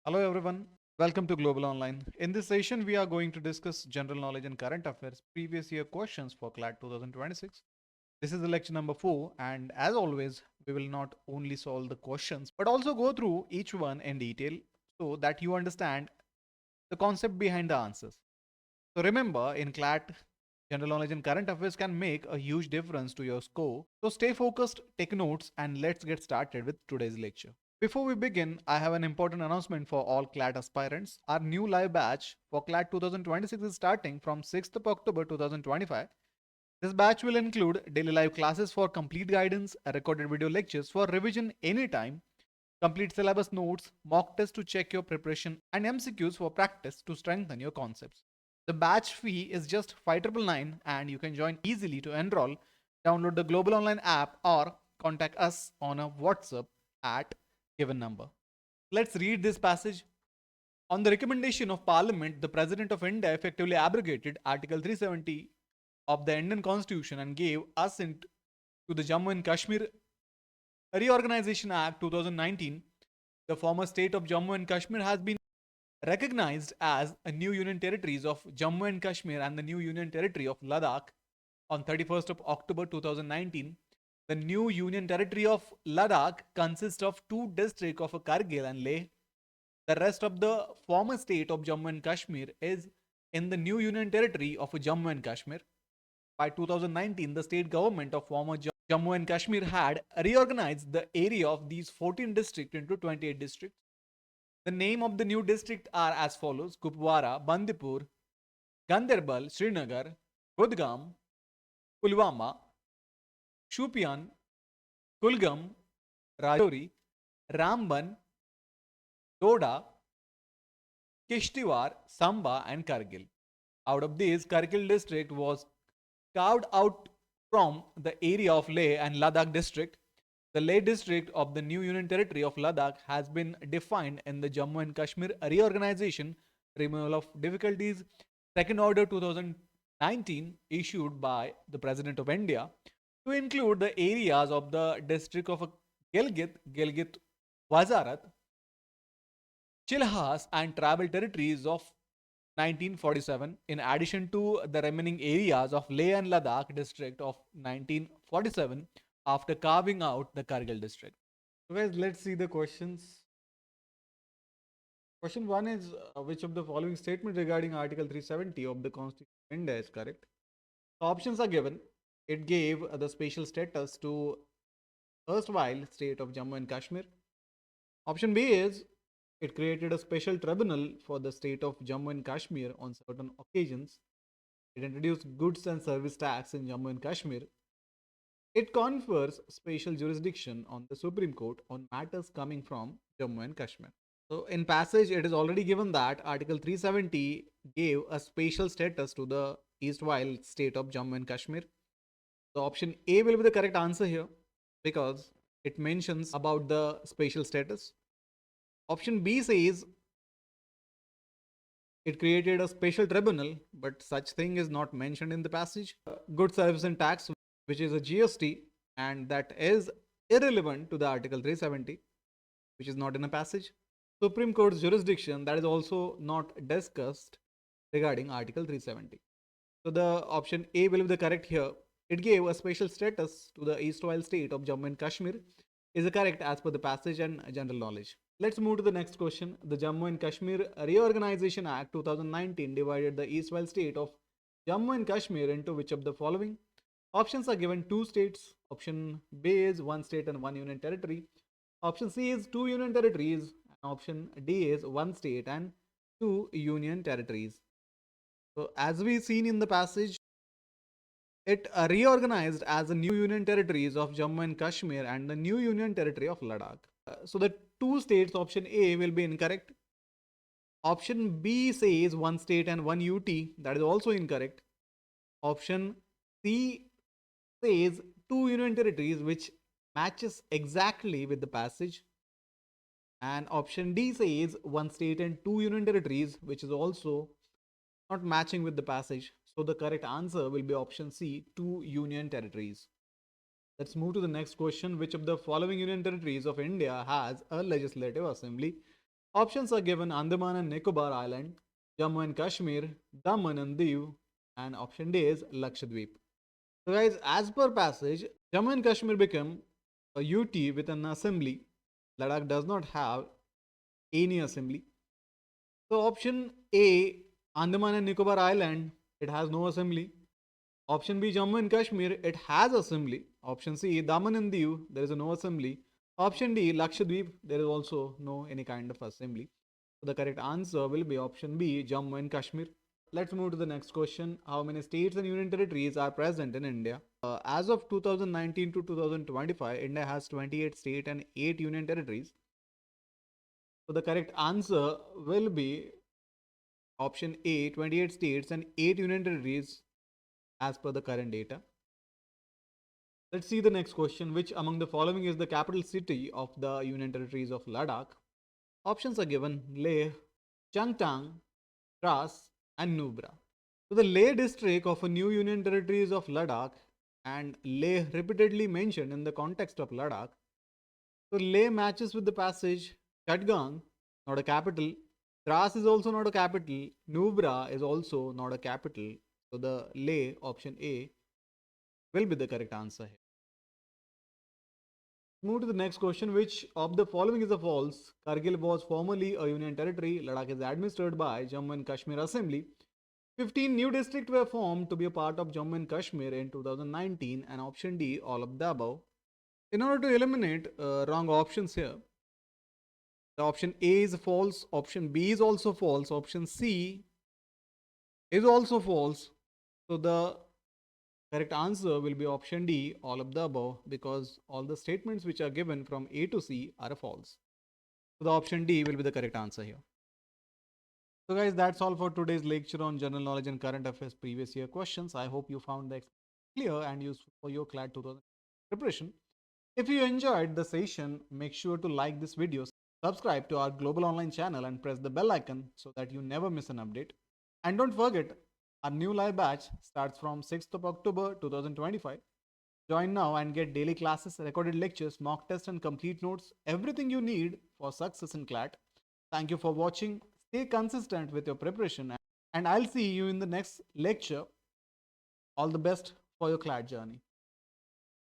Hello everyone, welcome to Global Online. In this session, we are going to discuss general knowledge and current affairs previous year questions for CLAT 2026. This is the lecture number 4, and as always, we will not only solve the questions but also go through each one in detail so that you understand the concept behind the answers. So remember, in CLAT, general knowledge and current affairs can make a huge difference to your score. So stay focused, take notes, and let's get started with today's lecture. Before we begin, I have an important announcement for all CLAT aspirants. Our new live batch for CLAT 2026 is starting from 6th of October 2025. This batch will include daily live classes for complete guidance, recorded video lectures for revision anytime, complete syllabus notes, mock tests to check your preparation, and MCQs for practice to strengthen your concepts. The batch fee is just 5,999 and you can join easily. To enroll, download the Global Online app or contact us on a WhatsApp at given number. Let's read this passage. On the recommendation of Parliament, the President of India effectively abrogated Article 370 of the Indian Constitution and gave assent to the Jammu and Kashmir Reorganization Act 2019. The former state of Jammu and Kashmir has been recognized as a new union territories of Jammu and Kashmir and the new union territory of Ladakh on 31st of October 2019. The new union territory of Ladakh consists of two districts of Kargil and Leh. The rest of the former state of Jammu and Kashmir is in the new union territory of Jammu and Kashmir. By 2019, the state government of former Jammu and Kashmir had reorganized the area of these 14 districts into 28 districts. The name of the new district are as follows: Kupwara, Bandipur, Ganderbal, Srinagar, Budgam, Pulwama, Shupian, Kulgam, Rajouri, Ramban, Doda, Kishtwar, Samba, and Kargil. Out of these, Kargil district was carved out from the area of Leh and Ladakh district. The Leh district of the new union territory of Ladakh has been defined in the Jammu and Kashmir Reorganization Removal of Difficulties Second Order 2019 issued by the President of India to include the areas of the district of Gilgit, Wazarat, Chilhas, and tribal territories of 1947, in addition to the remaining areas of Leh and Ladakh district of 1947 after carving out the Kargil district. So guys, let's see the questions. Question 1 is which of the following statement regarding Article 370 of the Constitution of India is correct? The options are given. It gave the special status to erstwhile state of Jammu and Kashmir. Option B is it created a special tribunal for the state of Jammu and Kashmir on certain occasions. It introduced goods and service tax in Jammu and Kashmir. It confers special jurisdiction on the Supreme Court on matters coming from Jammu and Kashmir. So in passage, it is already given that Article 370 gave a special status to the erstwhile state of Jammu and Kashmir. So option A will be the correct answer here because it mentions about the special status. Option B says it created a special tribunal, but such thing is not mentioned in the passage. Good service and tax, which is a GST, and that is irrelevant to the Article 370, which is not in a passage. Supreme Court's jurisdiction, that is also not discussed regarding Article 370. So the option A will be the correct here. It gave a special status to the erstwhile state of Jammu and Kashmir is correct as per the passage and general knowledge. Let's move to the next question. The Jammu and Kashmir Reorganization Act 2019 divided the erstwhile state of Jammu and Kashmir into which of the following? Options are given: two states. Option B is one state and one union territory. Option C is two union territories. And option D is one state and two union territories. So as we seen in the passage, it reorganized as the new union territories of Jammu and Kashmir and the new union territory of Ladakh. So the two states, option A will be incorrect. Option B says one state and one UT, that is also incorrect. Option C says two union territories, which matches exactly with the passage. And option D says one state and two union territories, which is also not matching with the passage. So the correct answer will be option C, two union territories. Let's move to the next question. Which of the following union territories of India has a legislative assembly? Options are given: Andaman and Nicobar Island, Jammu and Kashmir, Daman and Diu, and option D is Lakshadweep. So guys, as per passage, Jammu and Kashmir become a UT with an assembly. Ladakh does not have any assembly. So option A, Andaman and Nicobar Island, it has no assembly. Option B, Jammu and Kashmir, it has assembly. Option C, Daman and Diu, there is no assembly. Option D, Lakshadweep, there is also no any kind of assembly. So the correct answer will be option B, Jammu and Kashmir. Let's move to the next question. How many states and union territories are present in India? As of 2019 to 2025, India has 28 states and 8 union territories. So the correct answer will be option A, 28 states and 8 union territories as per the current data. Let's see the next question. Which among the following is the capital city of the union territories of Ladakh? Options are given: Leh, Changtang, Dras, and Nubra. So the Leh district of a new union territories of Ladakh, and Leh repeatedly mentioned in the context of Ladakh. So Leh matches with the passage Chatgang, not a capital. Dras is also not a capital. Nubra is also not a capital. So the Leh, option A, will be the correct answer here. Move to the next question. Which of the following is a false? Kargil was formerly a union territory. Ladakh is administered by Jammu and Kashmir Assembly. 15 new districts were formed to be a part of Jammu and Kashmir in 2019, and option D, all of the above. In order to eliminate wrong options here, the option A is false, option B is also false, option C is also false. So the correct answer will be option D, all of the above, because all the statements which are given from A to C are false. So the option D will be the correct answer here. So guys, that's all for today's lecture on general knowledge and current affairs previous year questions. I hope you found the clear and useful for your CLAT 2000 preparation. If you enjoyed the session, make sure to like this video, subscribe to our global online channel and press the bell icon so that you never miss an update. And don't forget, our new live batch starts from 6th of October 2025. Join now and get daily classes, recorded lectures, mock tests and complete notes, everything you need for success in CLAT. Thank you for watching. Stay consistent with your preparation and I'll see you in the next lecture. All the best for your CLAT journey.